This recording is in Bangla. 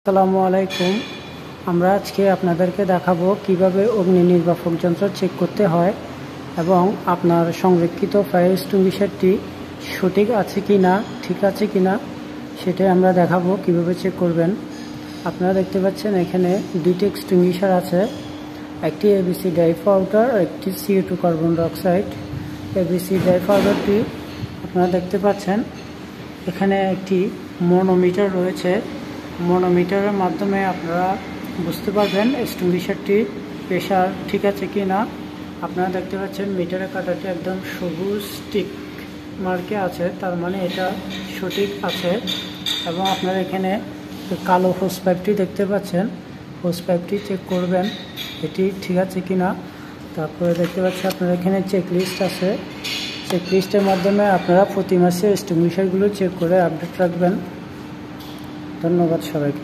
আসসালামু আলাইকুম। আমরা আজকে আপনাদেরকে দেখাবো কিভাবে অগ্নি নির্বাপক যন্ত্র চেক করতে হয় এবং আপনার সংরক্ষিত ফায়ার এক্সটিংগুইশারটি সঠিক আছে কি না, ঠিক আছে কি না সেটাই আমরা দেখাবো কিভাবে চেক করবেন। আপনারা দেখতে পাচ্ছেন এখানে দুইটি এক্সটিংগুইশার আছে, একটি এবিসি ডাই পাউডার আর একটি CO2 carbon dioxide. ABC die পাউডারটি আপনারা দেখতে পাচ্ছেন এখানে একটি মনোমিটার রয়েছে। মনোমিটারের মাধ্যমে আপনারা বুঝতে পারবেন এক্সটিংগুইশারটি প্রেশার ঠিক আছে কি না। আপনারা দেখতে পাচ্ছেন মিটারের কাঁটাটি একদম সবুজ টিক মার্কে আছে, তার মানে এটা সঠিক আছে। এবং আপনারা এখানে কালো হোস পাইপটি দেখতে পাচ্ছেন, হোস পাইপটি চেক করবেন এটি ঠিক আছে কি না। তারপরে দেখতে পাচ্ছেন আপনারা এখানে চেকলিস্ট আছে, চেকলিস্টের মাধ্যমে আপনারা প্রতি মাসে এক্সটিংগুইশারগুলো চেক করে আপডেট রাখবেন। ধন্যবাদ সবাইকে।